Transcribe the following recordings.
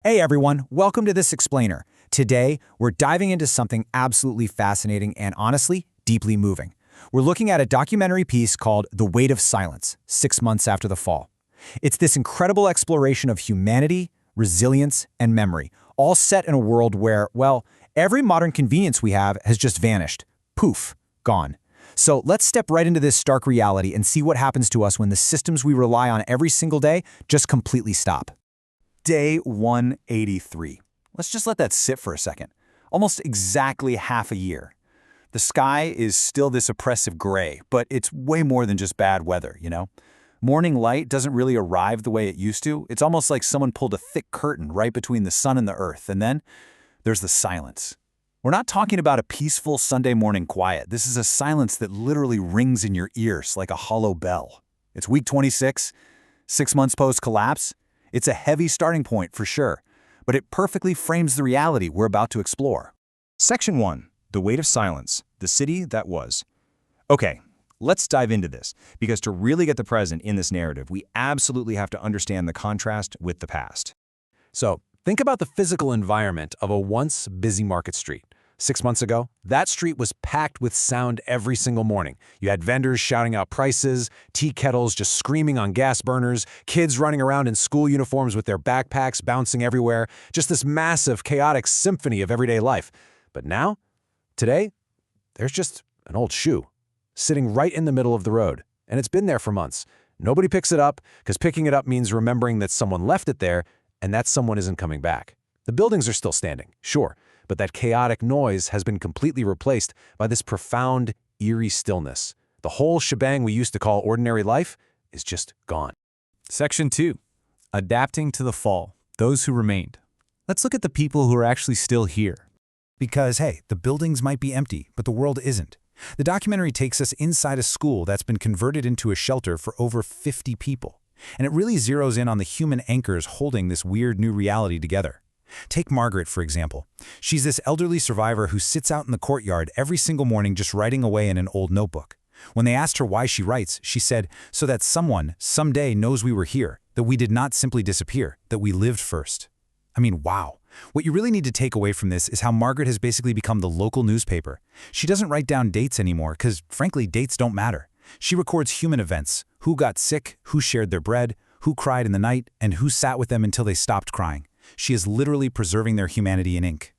Hey everyone, welcome to This Explainer. Today, we're diving into something absolutely fascinating and honestly, deeply moving. We're looking at a documentary piece called The Weight of Silence, 6 months after the fall. It's this incredible exploration of humanity, resilience, and memory, all set in a world where, well, every modern convenience we have has just vanished. Poof, gone. So let's step right into this stark reality and see what happens to us when the systems we rely on every single day just completely stop. Day 183. Let's just let that sit for a second. Almost exactly half a year. The sky is still this oppressive gray, but it's way more than just bad weather, you know? Morning light doesn't really arrive the way it used to. It's almost like someone pulled a thick curtain right between the sun and the earth, and then there's the silence. We're not talking about a peaceful Sunday morning quiet. This is a silence that literally rings in your ears like a hollow bell. It's week 26, 6 months post-collapse. It's a heavy starting point for sure, but it perfectly frames the reality we're about to explore. Section 1. The Weight of Silence, the City That Was. Okay, let's dive into this, because to really get the present in this narrative, we absolutely have to understand the contrast with the past. So, think about the physical environment of a once busy market street. 6 months ago, that street was packed with sound every single morning. You had vendors shouting out prices, tea kettles just screaming on gas burners, kids running around in school uniforms with their backpacks bouncing everywhere, just this massive, chaotic symphony of everyday life. But now, today, there's just an old shoe sitting right in the middle of the road, and it's been there for months. Nobody picks it up, because picking it up means remembering that someone left it there, and that someone isn't coming back. The buildings are still standing, sure, but that chaotic noise has been completely replaced by this profound, eerie stillness. The whole shebang we used to call ordinary life is just gone. Section 2. Adapting to the fall, those who remained. Let's look at the people who are actually still here. Because, hey, the buildings might be empty, but the world isn't. The documentary takes us inside a school that's been converted into a shelter for over 50 people. And it really zeroes in on the human anchors holding this weird new reality together. Take Margaret, for example. She's this elderly survivor who sits out in the courtyard every single morning just writing away in an old notebook. When they asked her why she writes, she said, so that someone, someday knows we were here, that we did not simply disappear, that we lived first. I mean, wow. What you really need to take away from this is how Margaret has basically become the local newspaper. She doesn't write down dates anymore because, frankly, dates don't matter. She records human events, who got sick, who shared their bread, who cried in the night, and who sat with them until they stopped crying. She is literally preserving their humanity in ink.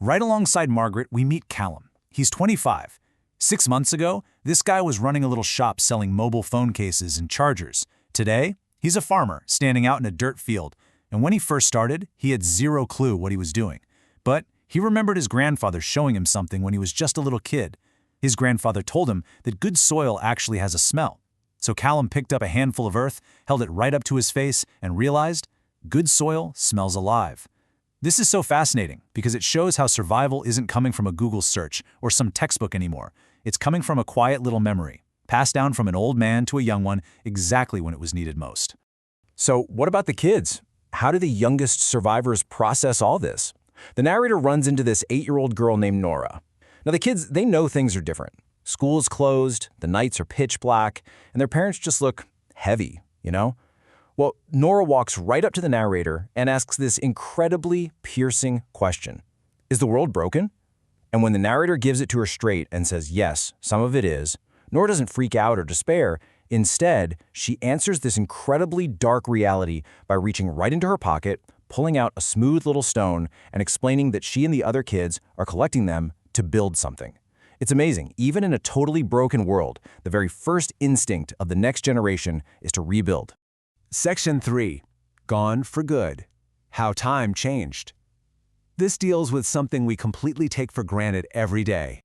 Right alongside Margaret, we meet Callum. He's 25. 6 months ago, this guy was running a little shop selling mobile phone cases and chargers. Today, he's a farmer standing out in a dirt field. And when he first started, he had zero clue what he was doing. But he remembered his grandfather showing him something when he was just a little kid. His grandfather told him that good soil actually has a smell. So Callum picked up a handful of earth, held it right up to his face, and realized good soil smells alive. This is so fascinating because it shows how survival isn't coming from a Google search or some textbook anymore. It's coming from a quiet little memory, passed down from an old man to a young one exactly when it was needed most. So what about the kids? How do the youngest survivors process all this? The narrator runs into this 8-year-old girl named Nora. Now the kids, they know things are different. School's closed, the nights are pitch black, and their parents just look heavy, you know? Well, Nora walks right up to the narrator and asks this incredibly piercing question. Is the world broken? And when the narrator gives it to her straight and says, yes, some of it is, Nora doesn't freak out or despair. Instead, she answers this incredibly dark reality by reaching right into her pocket, pulling out a smooth little stone, and explaining that she and the other kids are collecting them to build something. It's amazing. Even in a totally broken world, the very first instinct of the next generation is to rebuild. Section 3. Gone for Good. How Time Changed. This deals with something we completely take for granted every day.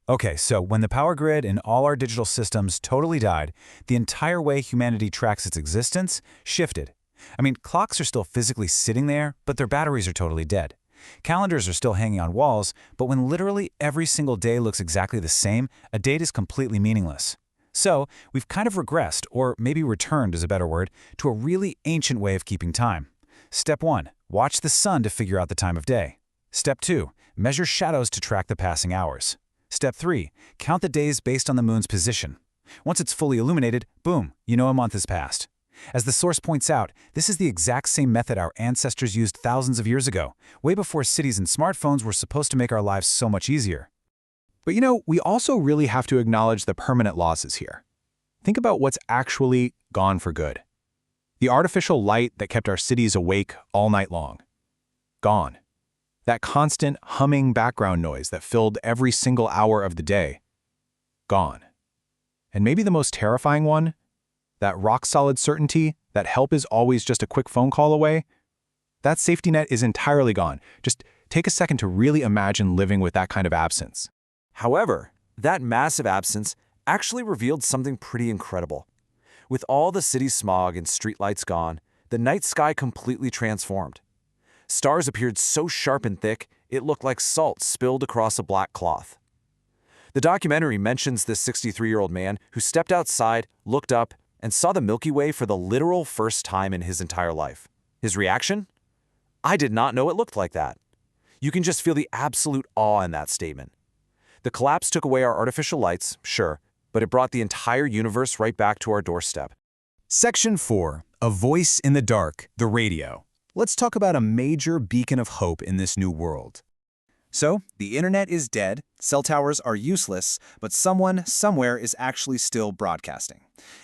Okay, so when the power grid and all our digital systems totally died, the entire way humanity tracks its existence shifted. I mean, clocks are still physically sitting there, but their batteries are totally dead. Calendars are still hanging on walls, but when literally every single day looks exactly the same, a date is completely meaningless. So, we've kind of regressed, or maybe returned is a better word, to a really ancient way of keeping time. Step 1. Watch the sun to figure out the time of day. Step 2. Measure shadows to track the passing hours. Step 3. Count the days based on the moon's position. Once it's fully illuminated, boom, you know a month has passed. As the source points out, this is the exact same method our ancestors used thousands of years ago, way before cities and smartphones were supposed to make our lives so much easier. But we also really have to acknowledge the permanent losses here. Think about what's actually gone for good. The artificial light that kept our cities awake all night long. Gone. That constant humming background noise that filled every single hour of the day. Gone. And maybe the most terrifying one, that rock-solid certainty that help is always just a quick phone call away, that safety net is entirely gone. Just take a second to really imagine living with that kind of absence. However, that massive absence actually revealed something pretty incredible. With all the city smog and streetlights gone, the night sky completely transformed. Stars appeared so sharp and thick, it looked like salt spilled across a black cloth. The documentary mentions this 63-year-old man who stepped outside, looked up, and saw the Milky Way for the literal first time in his entire life. His reaction? I did not know it looked like that. You can just feel the absolute awe in that statement. The collapse took away our artificial lights, sure, but it brought the entire universe right back to our doorstep. Section 4. A Voice in the Dark, the Radio. Let's talk about a major beacon of hope in this new world. So, the internet is dead, cell towers are useless, but someone, somewhere is actually still broadcasting.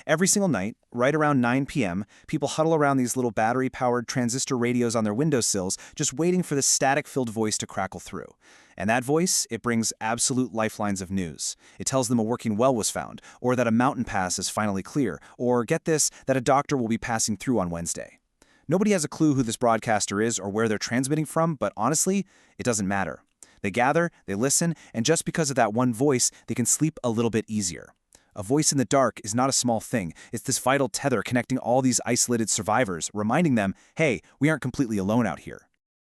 Every single night, right around 9 p.m., people huddle around these little battery-powered transistor radios on their windowsills, just waiting for the static-filled voice to crackle through. And that voice, it brings absolute lifelines of news. It tells them a working well was found, or that a mountain pass is finally clear, or, get this, that a doctor will be passing through on Wednesday. Nobody has a clue who this broadcaster is or where they're transmitting from, but honestly, it doesn't matter. They gather, they listen, and just because of that one voice, they can sleep a little bit easier. A voice in the dark is not a small thing. It's this vital tether connecting all these isolated survivors, reminding them, hey, we aren't completely alone out here.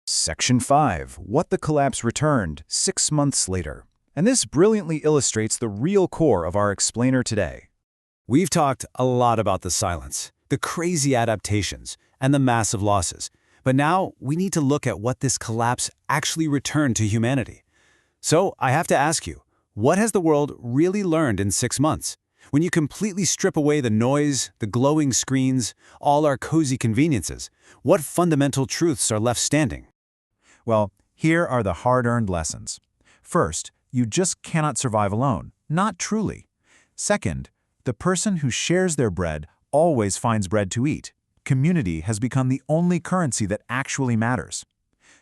Section 5. What the Collapse Returned 6 months later. And this brilliantly illustrates the real core of our explainer today. We've talked a lot about the silence, the crazy adaptations, and the massive losses. But now we need to look at what this collapse actually returned to humanity. So I have to ask you, what has the world really learned in 6 months? When you completely strip away the noise, the glowing screens, all our cozy conveniences, what fundamental truths are left standing? Well, here are the hard-earned lessons. First, you just cannot survive alone, not truly. Second, the person who shares their bread always finds bread to eat. Community has become the only currency that actually matters.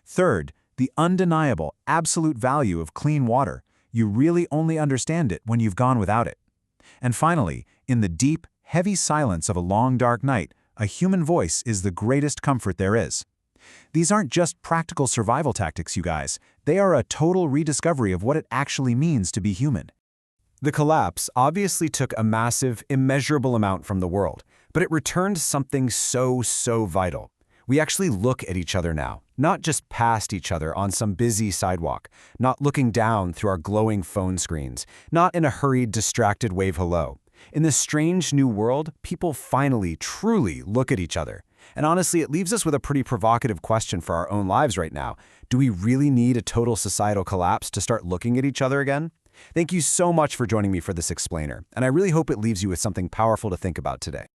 Third, the undeniable, absolute value of clean water. You really only understand it when you've gone without it. And finally, in the deep, heavy silence of a long, dark night, a human voice is the greatest comfort there is. These aren't just practical survival tactics, you guys. They are a total rediscovery of what it actually means to be human. The collapse obviously took a massive, immeasurable amount from the world, but it returned something so vital. We actually look at each other now, not just past each other on some busy sidewalk, not looking down through our glowing phone screens, not in a hurried, distracted wave hello. In this strange new world, people finally, truly look at each other. And honestly, it leaves us with a pretty provocative question for our own lives right now. Do we really need a total societal collapse to start looking at each other again? Thank you so much for joining me for this explainer, and I really hope it leaves you with something powerful to think about today.